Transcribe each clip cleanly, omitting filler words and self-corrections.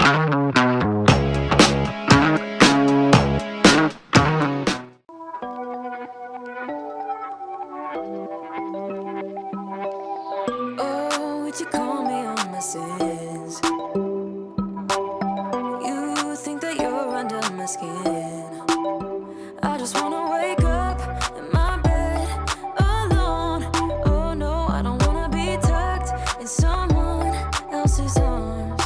Oh, would you call me on my sins? You think that you're under my skin. I just wanna wake up in my bed alone. Oh no, I don't wanna be tucked in someone else's arms.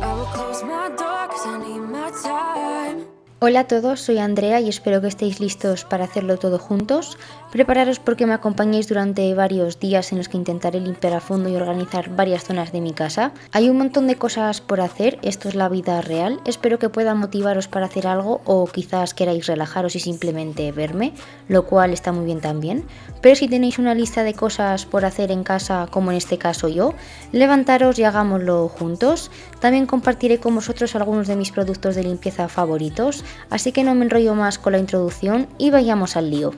I will close my door 'cause I need my time. Hola a todos, soy Andrea y espero que estéis listos para hacerlo todo juntos. Prepararos porque me acompañéis durante varios días en los que intentaré limpiar a fondo y organizar varias zonas de mi casa. Hay un montón de cosas por hacer, esto es la vida real. Espero que pueda motivaros para hacer algo o quizás queráis relajaros y simplemente verme, lo cual está muy bien también. Pero si tenéis una lista de cosas por hacer en casa, como en este caso yo, levantaros y hagámoslo juntos. También compartiré con vosotros algunos de mis productos de limpieza favoritos. Así que no me enrollo más con la introducción y vayamos al lío.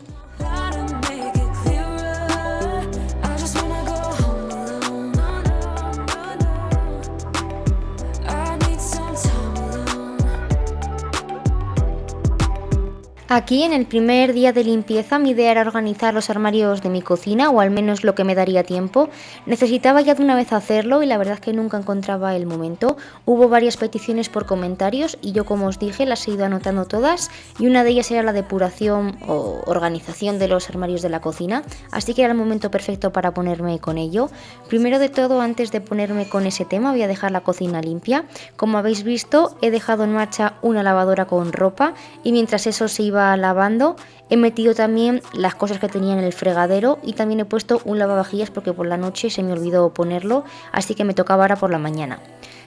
Aquí en el primer día de limpieza mi idea era organizar los armarios de mi cocina, o al menos lo que me daría tiempo. Necesitaba ya de una vez hacerlo y la verdad es que nunca encontraba el momento. Hubo varias peticiones por comentarios y yo, como os dije, las he ido anotando todas, y una de ellas era la depuración o organización de los armarios de la cocina, así que era el momento perfecto para ponerme con ello. Primero de todo, antes de ponerme con ese tema, voy a dejar la cocina limpia. Como habéis visto, he dejado en marcha una lavadora con ropa y mientras eso se iba lavando, he metido también las cosas que tenía en el fregadero y también he puesto un lavavajillas porque por la noche se me olvidó ponerlo, así que me tocaba ahora por la mañana.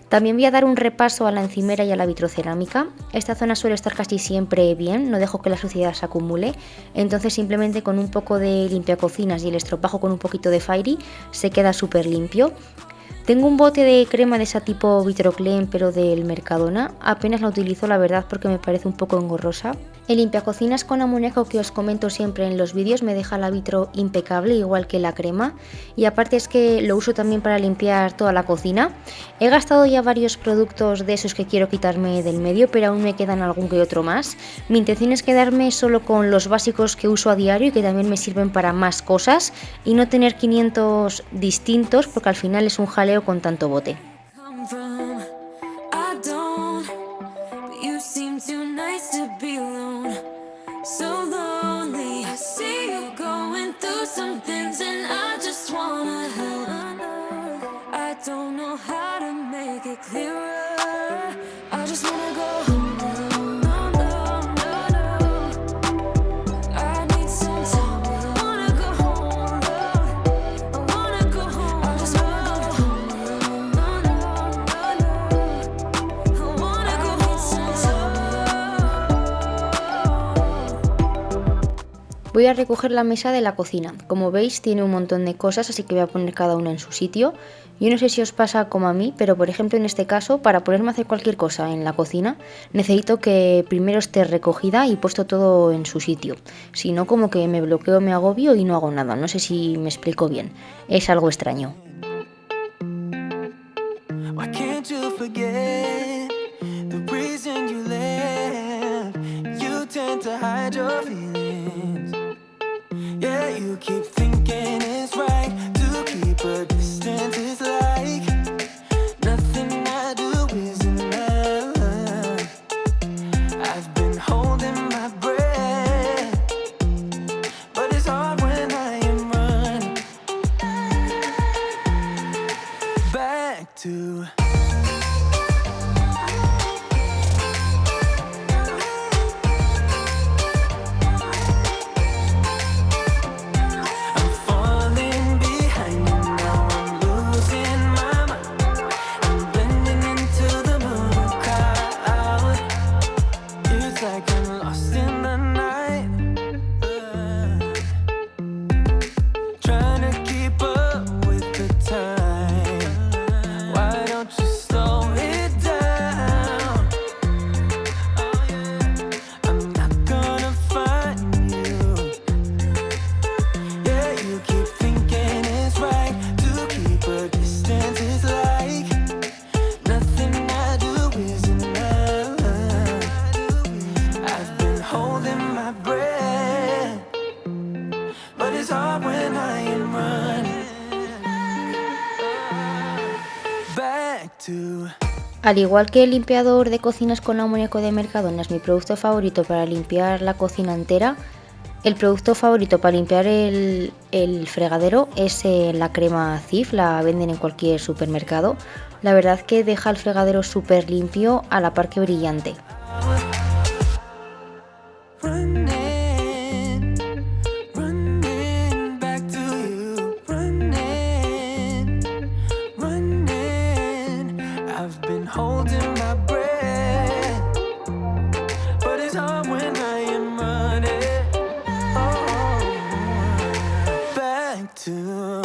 También voy a dar un repaso a la encimera y a la vitrocerámica. Esta zona suele estar casi siempre bien, no dejo que la suciedad se acumule, entonces simplemente con un poco de limpiacocinas y el estropajo con un poquito de Fairy se queda súper limpio. Tengo un bote de crema de esa tipo Vitroclean, pero del Mercadona. Apenas la utilizo, la verdad, porque me parece un poco engorrosa. El limpiacocinas con amoníaco que os comento siempre en los vídeos me deja la vitro impecable, igual que la crema. Y aparte es que lo uso también para limpiar toda la cocina. He gastado ya varios productos de esos que quiero quitarme del medio, pero aún me quedan algún que otro más. Mi intención es quedarme solo con los básicos que uso a diario y que también me sirven para más cosas, y no tener 500 distintos, porque al final es un jaleo con tanto bote. Voy a recoger la mesa de la cocina. Como veis, tiene un montón de cosas, así que voy a poner cada una en su sitio. Yo no sé si os pasa como a mí, pero por ejemplo en este caso, para ponerme a hacer cualquier cosa en la cocina, necesito que primero esté recogida y puesto todo en su sitio. Si no, como que me bloqueo, me agobio y no hago nada. No sé si me explico bien. Es algo extraño. Yeah, you keep thinking it's right to keep a distance. It's like nothing I do is enough. I've been holding my breath, but it's hard when I am running back to trying to keep up with the time. Why don't you slow to. Al igual que el limpiador de cocinas con amoníaco de Mercadona es mi producto favorito para limpiar la cocina entera, el producto favorito para limpiar el fregadero es la crema Cif, la venden en cualquier supermercado. La verdad que deja el fregadero súper limpio a la par que brillante. Running back to you. Running. I've been holding my breath, but it's hard when I am running. Oh, back to.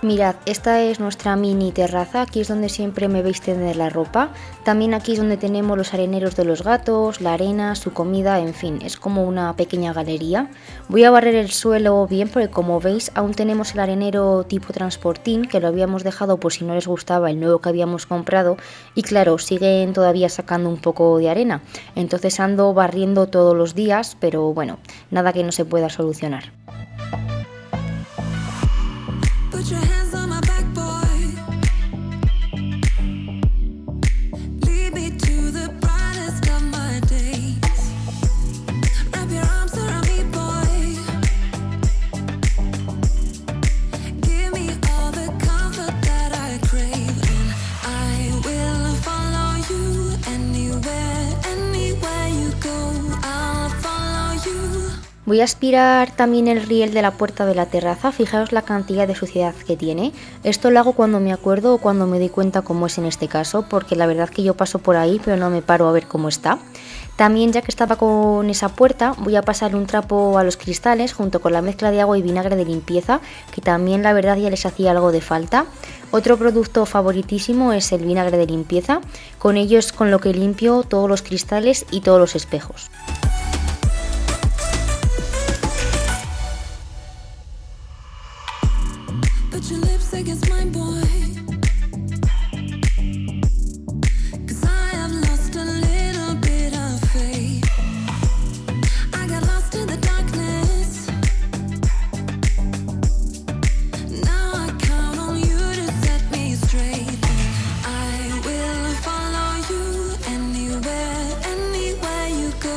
Mirad, esta es nuestra mini terraza, aquí es donde siempre me veis tender la ropa. También aquí es donde tenemos los areneros de los gatos, la arena, su comida, en fin, es como una pequeña galería. Voy a barrer el suelo bien porque como veis aún tenemos el arenero tipo transportín, que lo habíamos dejado por si no les gustaba el nuevo que habíamos comprado. Y claro, siguen todavía sacando un poco de arena, entonces ando barriendo todos los días, pero bueno, nada que no se pueda solucionar. Put your hands on my back, boy. Lead me to the brightest of my days. Wrap your arms around me, boy. Give me all the comfort that I crave, and I will follow you anywhere you go. I'll follow you. Voy a aspirar también el riel de la puerta de la terraza, fijaos la cantidad de suciedad que tiene. Esto lo hago cuando me acuerdo o cuando me doy cuenta, como es en este caso, porque la verdad que yo paso por ahí pero no me paro a ver cómo está. También, ya que estaba con esa puerta, voy a pasar un trapo a los cristales junto con la mezcla de agua y vinagre de limpieza, que también la verdad ya les hacía algo de falta. Otro producto favoritísimo es el vinagre de limpieza, con ello es con lo que limpio todos los cristales y todos los espejos. Put your lips against mine, boy. 'Cause I have lost a little bit of faith. I got lost in the darkness. Now I count on you to set me straight. I will follow you anywhere you go.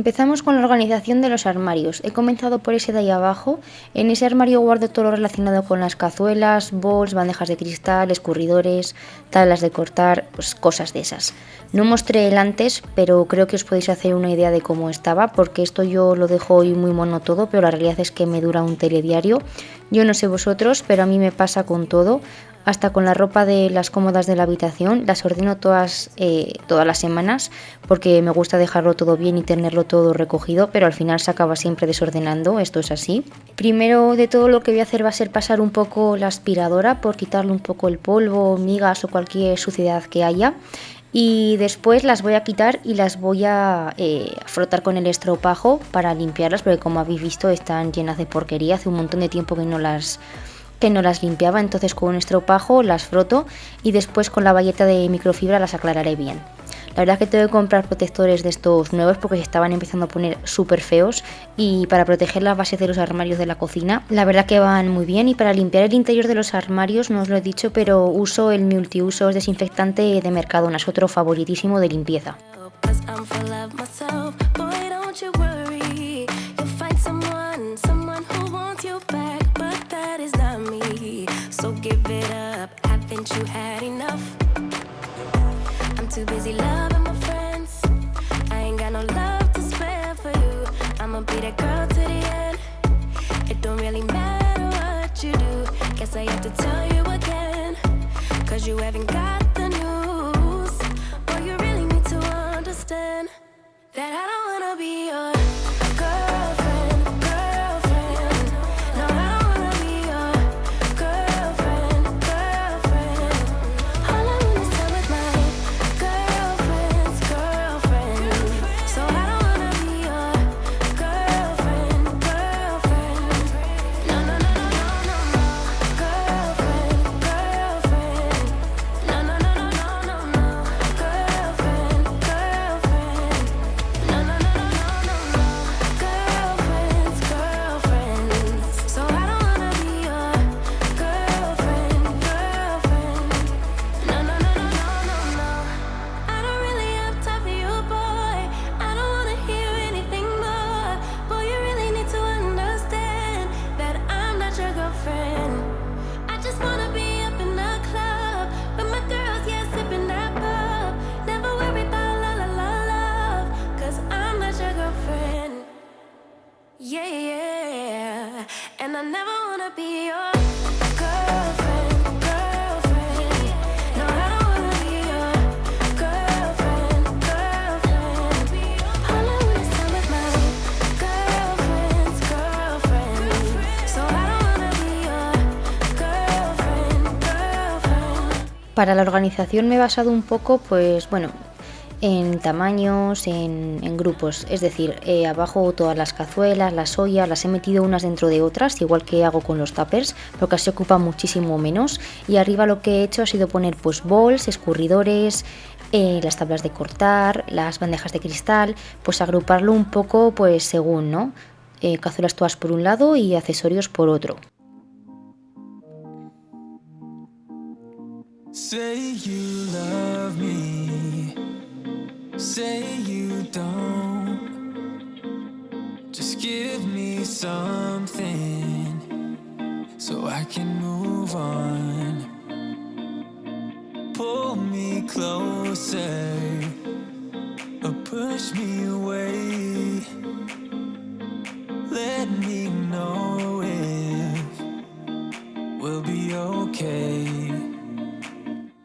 Empezamos con la organización de los armarios. He comenzado por ese de ahí abajo. En ese armario guardo todo lo relacionado con las cazuelas, bols, bandejas de cristal, escurridores, tablas de cortar, pues cosas de esas. No mostré el antes, pero creo que os podéis hacer una idea de cómo estaba, porque esto yo lo dejo hoy muy mono todo, pero la realidad es que me dura un telediario. Yo no sé vosotros, pero a mí me pasa con todo. Hasta con la ropa de las cómodas de la habitación, las ordeno todas las semanas porque me gusta dejarlo todo bien y tenerlo todo recogido, pero al final se acaba siempre desordenando, esto es así. Primero de todo lo que voy a hacer va a ser pasar un poco la aspiradora por quitarle un poco el polvo, migas o cualquier suciedad que haya. Y después las voy a quitar y las voy a frotar con el estropajo para limpiarlas, porque como habéis visto están llenas de porquería, hace un montón de tiempo que no las limpiaba, entonces con un estropajo las froto y después con la bayeta de microfibra las aclararé bien. La verdad es que tengo que comprar protectores de estos nuevos porque se estaban empezando a poner súper feos, y para proteger las bases de los armarios de la cocina, la verdad que van muy bien. Y para limpiar el interior de los armarios, no os lo he dicho, pero uso el multiusos desinfectante de Mercadona, es otro favoritísimo de limpieza. So give it up, haven't you had enough? I'm too busy loving my friends, I ain't got no love to spare for you. I'ma be that girl to the end, it don't really matter what you do. Guess I have to tell you again, cause you haven't got the news. But you really need to understand that I don't wanna be your Para la organización me he basado un poco, pues bueno, en tamaños, en grupos. Es decir, abajo todas las cazuelas, las ollas, las he metido unas dentro de otras, igual que hago con los tuppers, porque así ocupa muchísimo menos. Y arriba lo que he hecho ha sido poner pues bols, escurridores, las tablas de cortar, las bandejas de cristal, pues agruparlo un poco pues según, ¿no? Cazuelas todas por un lado y accesorios por otro. Say you love me, say you don't. Just give me something so I can move on. Pull me closer or push me away. Let me know if we'll be okay.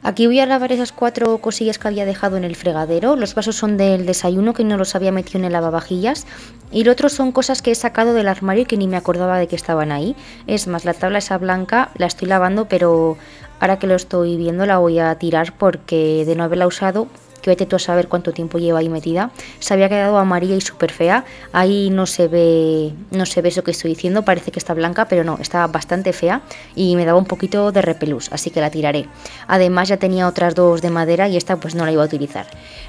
Aquí voy a lavar esas 4 cosillas que había dejado en el fregadero. Los vasos son del desayuno, que no los había metido en el lavavajillas. Y lo otro son cosas que he sacado del armario y que ni me acordaba de que estaban ahí. Es más, la tabla esa blanca la estoy lavando, pero ahora que lo estoy viendo la voy a tirar porque de no haberla usado, que vete tú a saber cuánto tiempo lleva ahí metida, se había quedado amarilla y súper fea. Ahí no se ve eso que estoy diciendo, parece que está blanca, pero no, está bastante fea y me daba un poquito de repelús, así que la tiraré. Además ya tenía otras 2 de madera y esta pues no la iba a utilizar.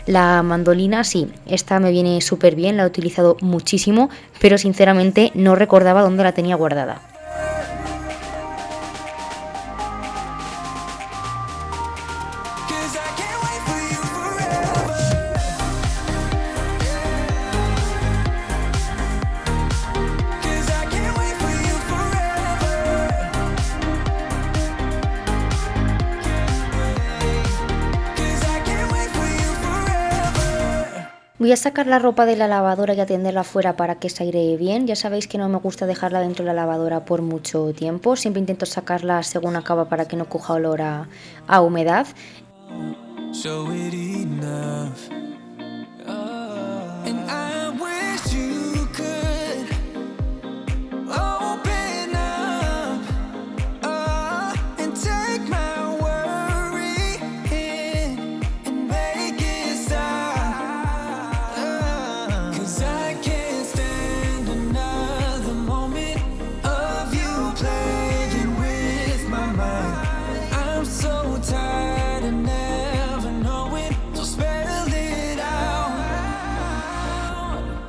La mandolina sí, esta me viene súper bien, la he utilizado muchísimo, pero sinceramente no recordaba dónde la tenía guardada. Voy a sacar la ropa de la lavadora y a tenderla fuera para que se airee bien. Ya sabéis que no me gusta dejarla dentro de la lavadora por mucho tiempo. Siempre intento sacarla según acaba para que no coja olor a humedad. Show it enough. And I wish you could open up and take my worry and make it stop. 'Cause I can't stand another moment of you playing with my mind. I'm so tired of never knowing, so spell it out.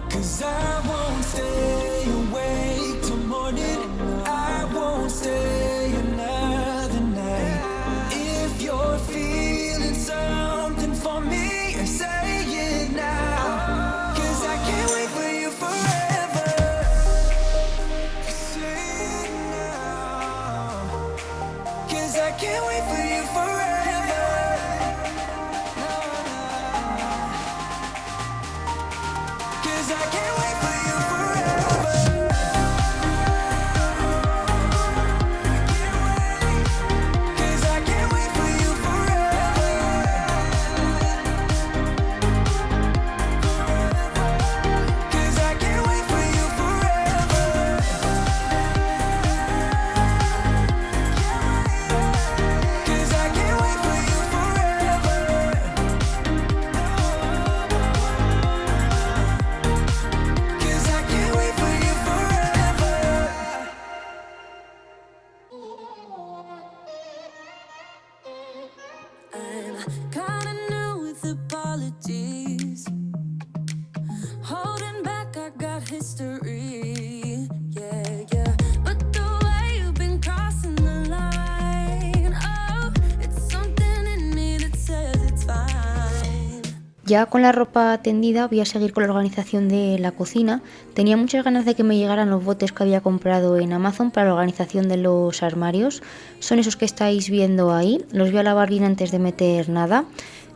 'Cause I won't stay awake till morning, I won't stay another night. If you're feeling something for me, say it now. 'Cause I can't wait for you forever. Say it now. 'Cause I can't wait for you forever. No, no. 'Cause I can't wait for you forever. Cause I can't wait for you forever. Cause I can't wait for you forever. Cause I can't wait for you forever. Cause I can't wait for you forever. I'm kinda new with apologies. Holding back, I got history. Yeah, yeah. But the way you've been crossing the line, oh, it's something in me that says it's fine. Ya con la ropa tendida voy a seguir con la organización de la cocina. Tenía muchas ganas de que me llegaran los botes que había comprado en Amazon para la organización de los armarios. Son esos que estáis viendo ahí. Los voy a lavar bien antes de meter nada.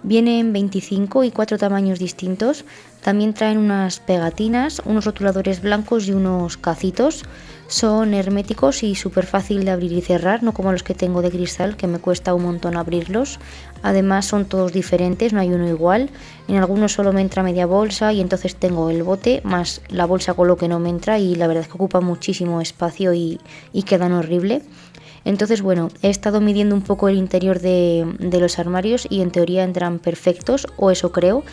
Vienen 25 y 4 tamaños distintos. También traen unas pegatinas, unos rotuladores blancos y unos cacitos. Son herméticos y súper fácil de abrir y cerrar, no como los que tengo de cristal, que me cuesta un montón abrirlos. Además son todos diferentes, no hay uno igual. En algunos solo me entra media bolsa y entonces tengo el bote más la bolsa con lo que no me entra, y la verdad es que ocupa muchísimo espacio y quedan horrible. Entonces, bueno, he estado midiendo un poco el interior de los armarios y en teoría entran perfectos, o eso creo.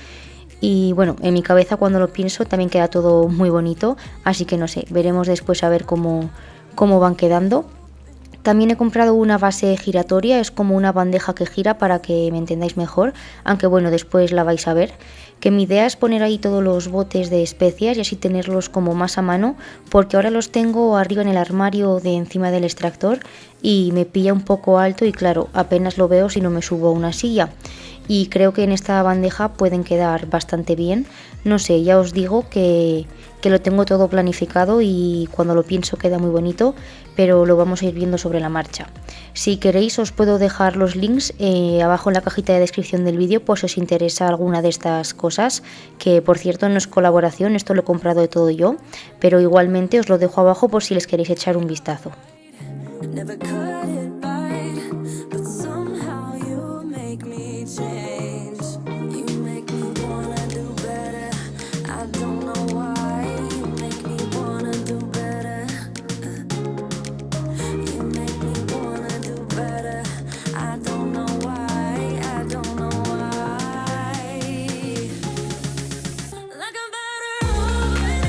Y bueno, en mi cabeza cuando lo pienso también queda todo muy bonito, así que no sé, veremos después a ver cómo van quedando. También he comprado una base giratoria, es como una bandeja que gira para que me entendáis mejor, aunque bueno, después la vais a ver. Que mi idea es poner ahí todos los botes de especias y así tenerlos como más a mano, porque ahora los tengo arriba en el armario de encima del extractor y me pilla un poco alto y claro, apenas lo veo si no me subo a una silla. Y creo que en esta bandeja pueden quedar bastante bien. No sé, ya os digo que lo tengo todo planificado y cuando lo pienso queda muy bonito, pero lo vamos a ir viendo sobre la marcha. Si queréis os puedo dejar los links abajo en la cajita de descripción del vídeo por si os interesa alguna de estas cosas, que por cierto no es colaboración, esto lo he comprado de todo yo, pero igualmente os lo dejo abajo por si les queréis echar un vistazo. Never cut it right, but somehow you make me change. You make me wanna do better. I don't know why. You make me wanna do better. You make me wanna do better. I don't know why. I don't know why. Like I'm better off with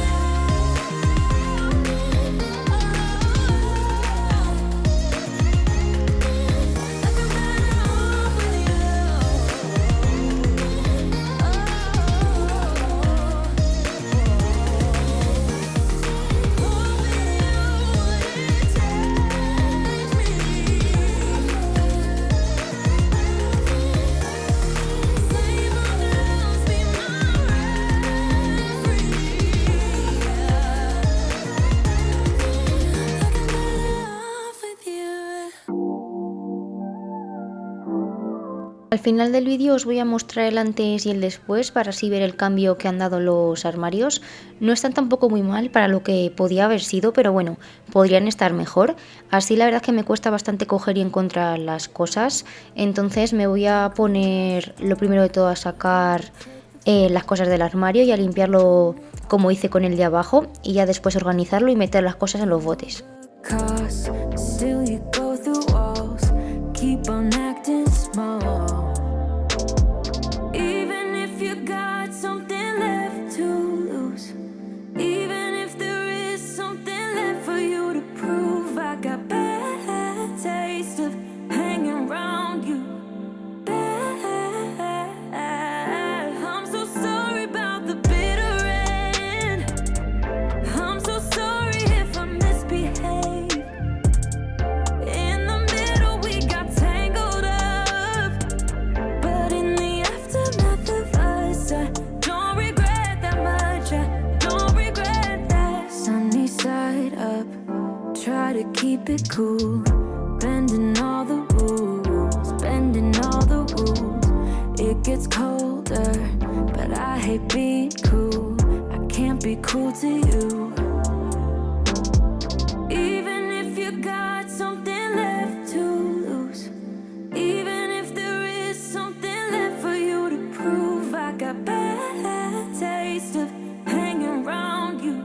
you. Al final del vídeo os voy a mostrar el antes y el después para así ver el cambio que han dado los armarios. No están tampoco muy mal para lo que podía haber sido, pero bueno, podrían estar mejor. Así la verdad es que me cuesta bastante coger y encontrar las cosas. Entonces me voy a poner lo primero de todo a sacar las cosas del armario y a limpiarlo como hice con el de abajo. Y ya después organizarlo y meter las cosas en los botes. Keep it cool, bending all the rules, bending all the rules. It gets colder, but I hate being cool. I can't be cool to you. Even if you got something left to lose, even if there is something left for you to prove, I got bad taste of hanging around you.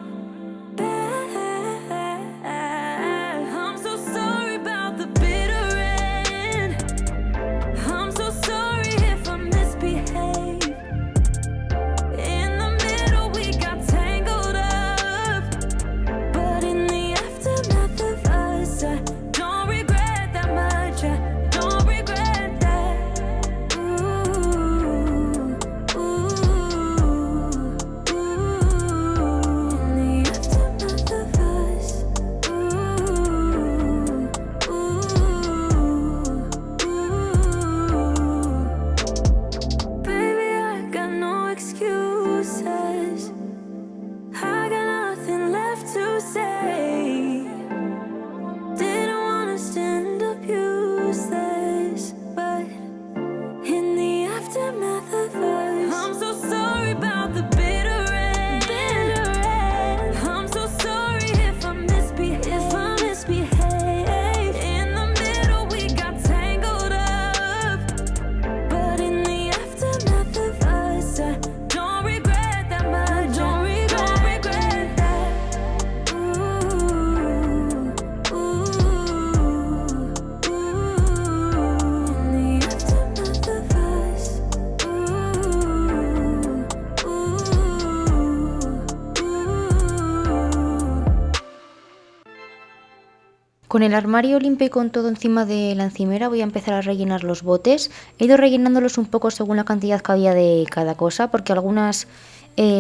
Con el armario limpio y con todo encima de la encimera voy a empezar a rellenar los botes. He ido rellenándolos un poco según la cantidad que había de cada cosa, porque algunas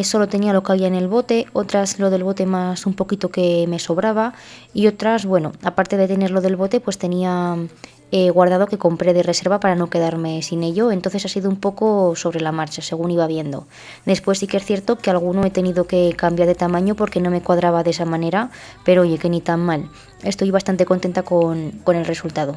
solo tenía lo que había en el bote, otras lo del bote más un poquito que me sobraba y otras, bueno, aparte de tener lo del bote, pues tenía guardado que compré de reserva para no quedarme sin ello. Entonces ha sido un poco sobre la marcha según iba viendo. Después sí que es cierto que alguno he tenido que cambiar de tamaño porque no me cuadraba de esa manera, pero oye, que ni tan mal. Estoy bastante contenta con el resultado.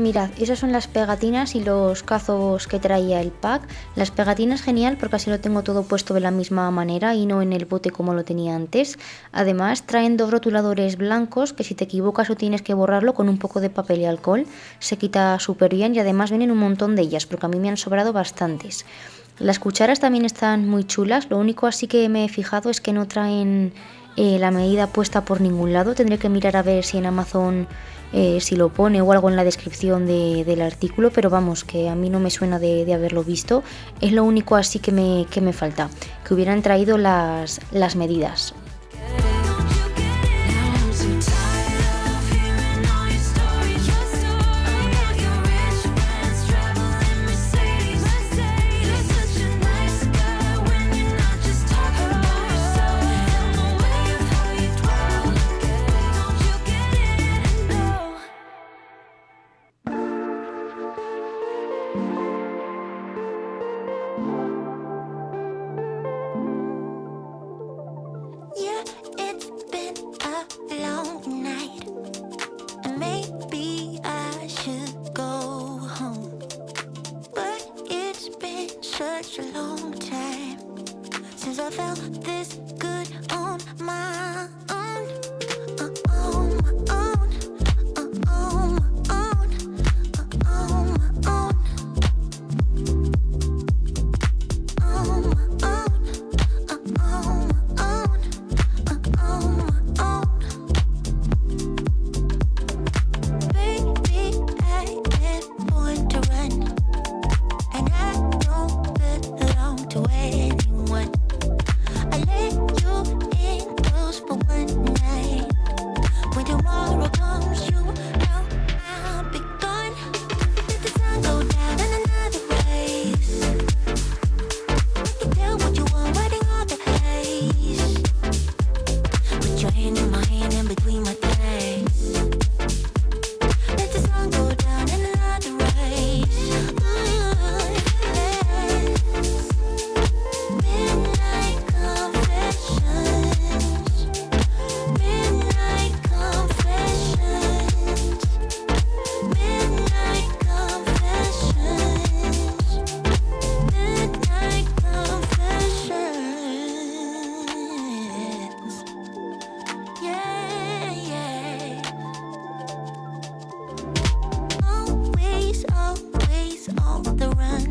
mirad, esas son las pegatinas y los cazos que traía el pack. Las pegatinas genial porque así lo tengo todo puesto de la misma manera y no en el bote como lo tenía antes. Además traen 2 rotuladores blancos que si te equivocas o tienes que borrarlo con un poco de papel y alcohol se quita súper bien, y además vienen un montón de ellas porque a mí me han sobrado bastantes. Las cucharas también están muy chulas, lo único así que me he fijado es que no traen la medida puesta por ningún lado. Tendré que mirar a ver si en Amazon si lo pone o algo en la descripción del artículo, pero vamos, que a mí no me suena de haberlo visto. Es lo único así que me falta, que hubieran traído las medidas. Yeah, it's been a long night, and maybe I should go home. But it's been such a long time since I felt this good on my own. On my own, on my own, on my own. On my own, on my own. Baby, I am born to run, and I don't belong to anyone. I let you in close for one night. When tomorrow comes, you know I'll be gone. Let the sun go down in another race. You tell what you want, writing all the haze. Put your hand in my hand in between my thighs. Let the sun go down in another race. Midnight confessions. Midnight confessions. Midnight confessions. Midnight confessions. Yeah, yeah. Always, always on the run.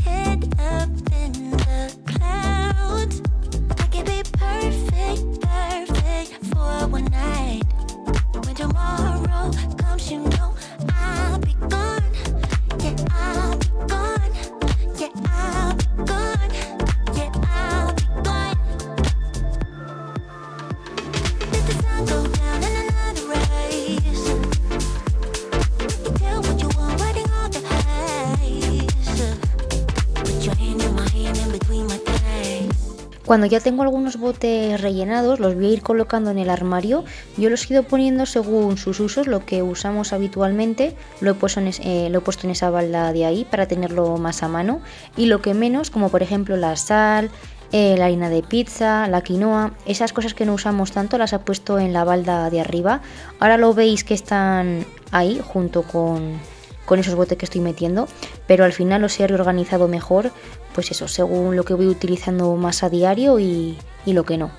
Head up in the clouds. I can be perfect, perfect for one night. When tomorrow comes, you know I'll be gone. Yeah, I'll be gone. Yeah, I'll be gone. Yeah, I'll be gone. Let the sun go down in another race. You tell what you want, writing all the haze. Put your hand in my hand in between my thighs. Cuando ya tengo algunos botes rellenados, los voy a ir colocando en el armario. Yo los he ido poniendo según sus usos, lo que usamos habitualmente lo he puesto en esa balda de ahí para tenerlo más a mano, y lo que menos, como por ejemplo la sal, la harina de pizza, la quinoa, esas cosas que no usamos tanto las he puesto en la balda de arriba. Ahora lo veis que están ahí junto con esos botes que estoy metiendo, pero al final los he reorganizado mejor, pues eso, según lo que voy utilizando más a diario y lo que no.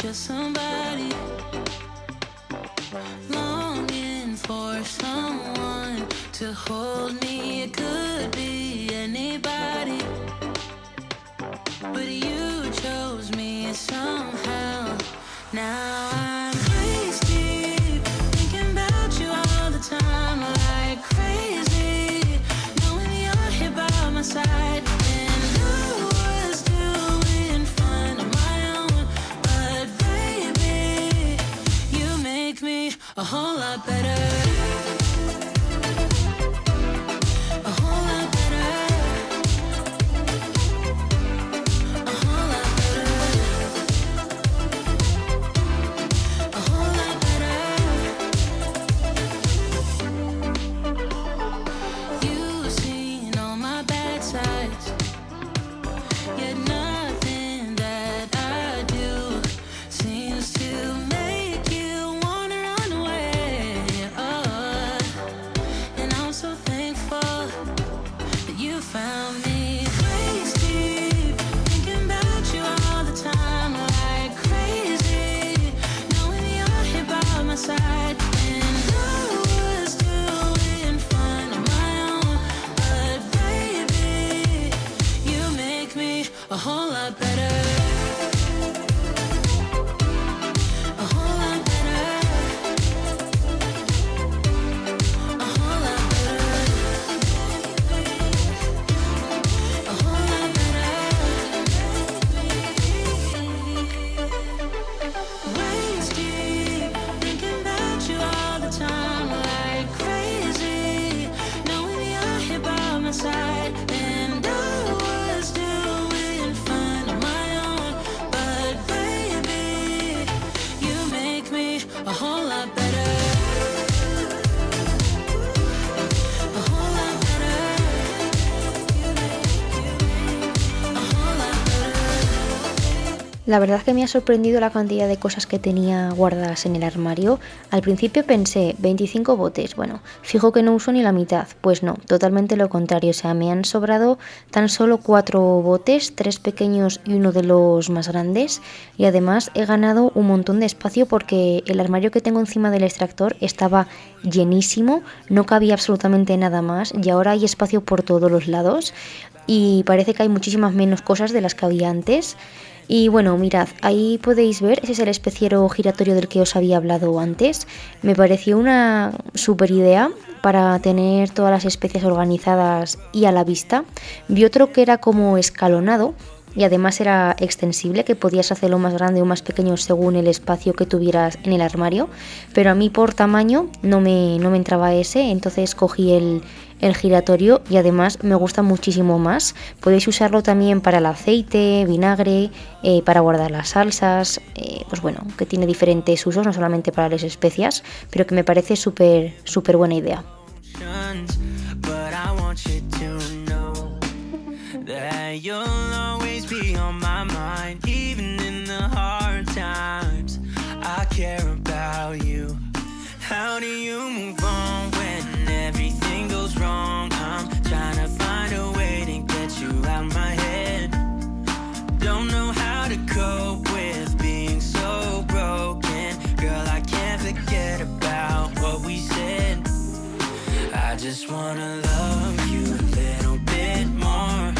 Just somebody longing for someone to hold me. It could be anybody, but you chose me somehow. Now I'm crazy, thinking about you all the time, like crazy, knowing you're here by my side. And I was doing fine on my own, but baby, you made La verdad es que me ha sorprendido la cantidad de cosas que tenía guardadas en el armario. Al principio pensé, 25 botes, bueno, fijo que no uso ni la mitad. Pues no, totalmente lo contrario, o sea, me han sobrado tan solo 4 botes, 3 pequeños y uno de los más grandes. Y además he ganado un montón de espacio porque el armario que tengo encima del extractor estaba llenísimo, no cabía absolutamente nada más y ahora hay espacio por todos los lados y parece que hay muchísimas menos cosas de las que había antes. Y bueno, mirad, ahí podéis ver, ese es el especiero giratorio del que os había hablado antes. Me pareció una super idea para tener todas las especias organizadas y a la vista. Vi otro que era como escalonado y además era extensible, que podías hacerlo más grande o más pequeño según el espacio que tuvieras en el armario, pero a mí por tamaño no me entraba ese, entonces cogí el giratorio y además me gusta muchísimo más. Podéis usarlo también para el aceite, vinagre, para guardar las salsas, pues bueno, que tiene diferentes usos, no solamente para las especias, pero que me parece súper buena idea. That you'll always be on my mind, even in the hard times. I care about you. How do you move on when everything goes wrong? I'm trying to find a way to get you out my head. Don't know how to cope with being so broken. Girl, I can't forget about what we said. I just wanna love you a little bit more.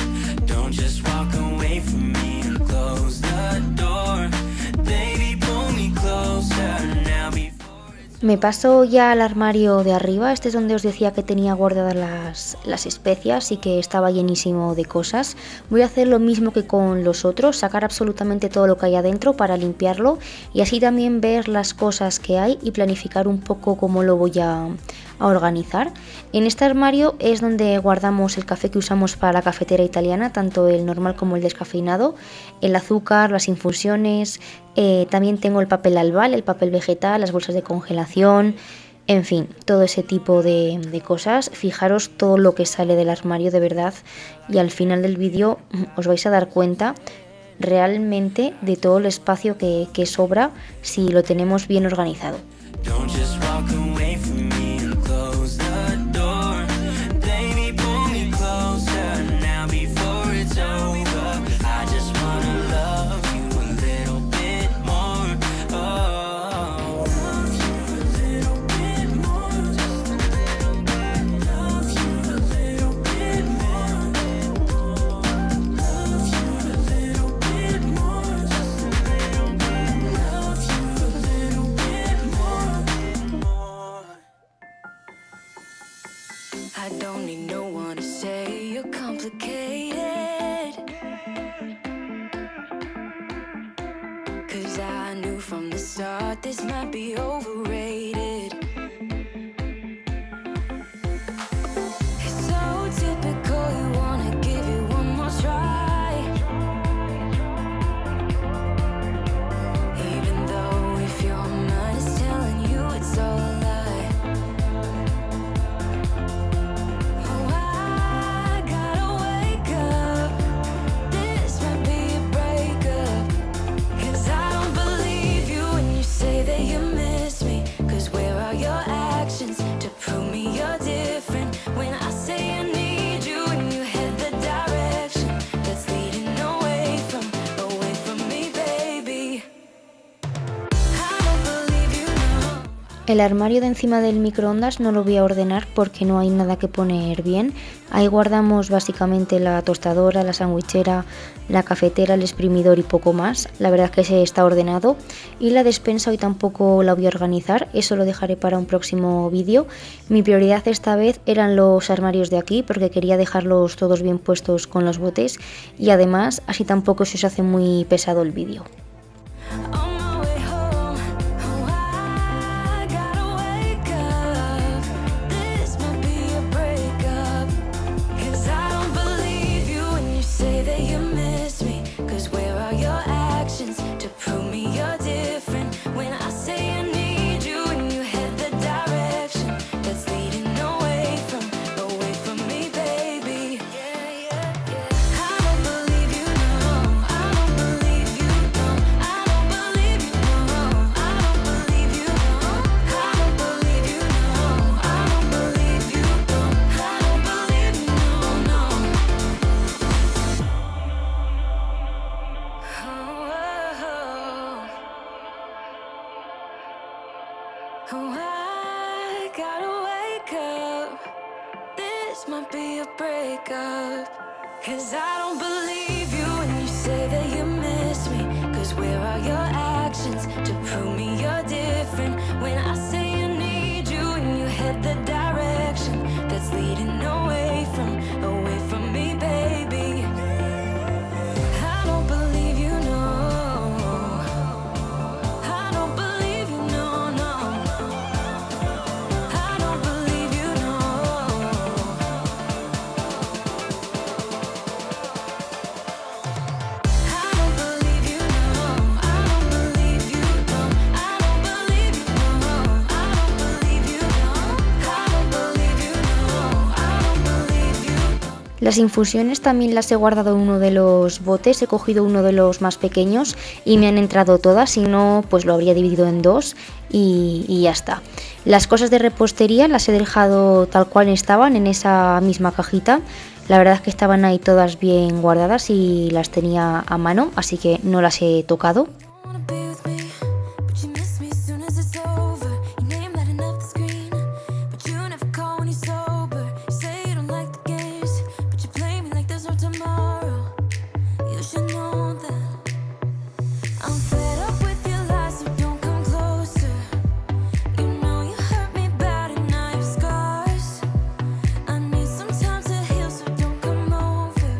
Don't just walk away from me and close the door. Baby, pull me closer now before it's... Me paso ya al armario de arriba, este es donde os decía que tenía guardadas las especias y que estaba llenísimo de cosas. Voy a hacer lo mismo que con los otros, sacar absolutamente todo lo que hay adentro para limpiarlo y así también ver las cosas que hay y planificar un poco cómo lo voy a organizar. En este armario es donde guardamos el café que usamos para la cafetera italiana, tanto el normal como el descafeinado, el azúcar, las infusiones, también tengo el papel albal, el papel vegetal, las bolsas de congelación, en fin, todo ese tipo de cosas. Fijaros todo lo que sale del armario de verdad y al final del vídeo os vais a dar cuenta realmente de todo el espacio que sobra si lo tenemos bien organizado. Don't just walk away from me and close the door. Baby, pull me closer now before it's over. I just wanna love you a little bit more. Oh, love you a little bit more. Just a little bit. Love you a little bit more. Love you a little bit more. Just a little bit. Love you a little bit more. I don't need no one to say you're complicated. 'Cause I knew from the start this might be overrated. It's so typical, you wanna give it one more try. Even though if your mind is telling you it's all a lie. Oh, I gotta wake up. This might be a breakup. 'Cause I don't believe you when you say that you miss me. 'Cause where are your actions to prove me you're different? When I say I need you and you head the direction that's leading away from me, baby. I don't believe you, no. El armario de encima del microondas no lo voy a ordenar porque no hay nada que poner bien. Ahí guardamos básicamente la tostadora, la sandwichera, la cafetera, el exprimidor y poco más. La verdad es que se está ordenado. Y la despensa hoy tampoco la voy a organizar, eso lo dejaré para un próximo vídeo. Mi prioridad esta vez eran los armarios de aquí porque quería dejarlos todos bien puestos con los botes y además así tampoco se os hace muy pesado el vídeo. On my way home, oh, I gotta wake up. This might be a breakup. 'Cause I don't believe you when you say that you miss me. 'Cause where are your actions to prove me you're different? When I say I need you and you head the direction that's leading away from me, baby. Yeah, yeah, yeah. I don't believe you, no. I don't believe you, no. Oh, I gotta wake up. This might be a breakup. 'Cause I don't believe you when you say that you miss me. 'Cause where are your actions to prove me you're different? When I say you need you and you head the direction that's leading away from me, baby. I don't believe you, no. I don't believe you, no, no. I don't believe you, no. I don't believe you, no. I don't believe you, no. I don't believe you, no. I don't believe you, no. I don't believe you, no. I don't believe you, no. Las infusiones también las he guardado en uno de los botes, he cogido uno de los más pequeños y me han entrado todas, si no pues lo habría dividido en dos y ya está. Las cosas de repostería las he dejado tal cual estaban en esa misma cajita, la verdad es que estaban ahí todas bien guardadas y las tenía a mano, así que no las he tocado. Wanna be with me, but you miss me as soon as it's over. Your name lighting up the screen, but you never call when you're sober. You say you don't like the games, but you play me like there's no tomorrow. You should know that I'm fed up with your lies, so don't come closer. You know you hurt me bad and now you have scars. I need some time to heal, so don't come over.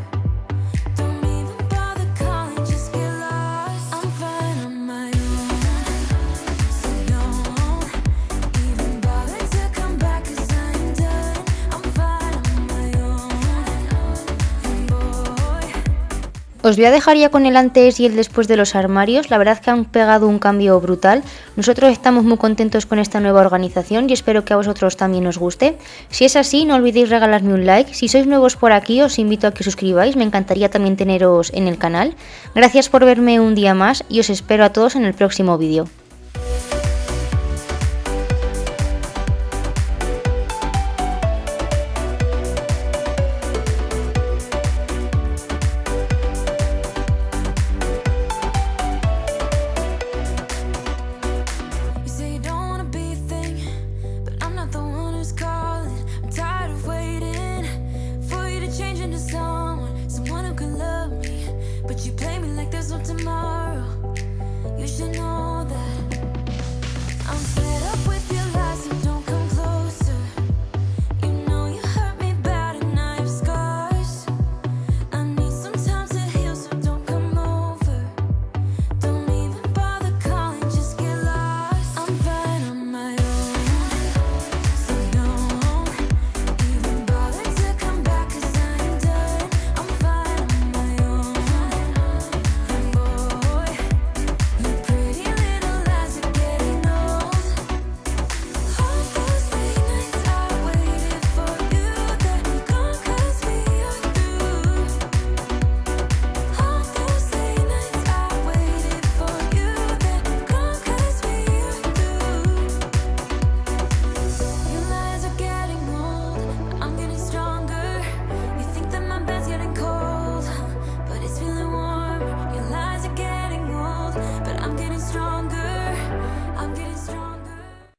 Don't even bother calling, just get lost. I'm fine on my own, so don't even bother to come back, 'cause I ain't done. I'm fine on my own, boy. Os voy a dejar ya con el antes y el después de los armarios, la verdad es que han pegado un cambio brutal. Nosotros estamos muy contentos con esta nueva organización y espero que a vosotros también os guste. Si es así, no olvidéis regalarme un like. Si sois nuevos por aquí, os invito a que os suscribáis, me encantaría también teneros en el canal. Gracias por verme un día más y os espero a todos en el próximo vídeo.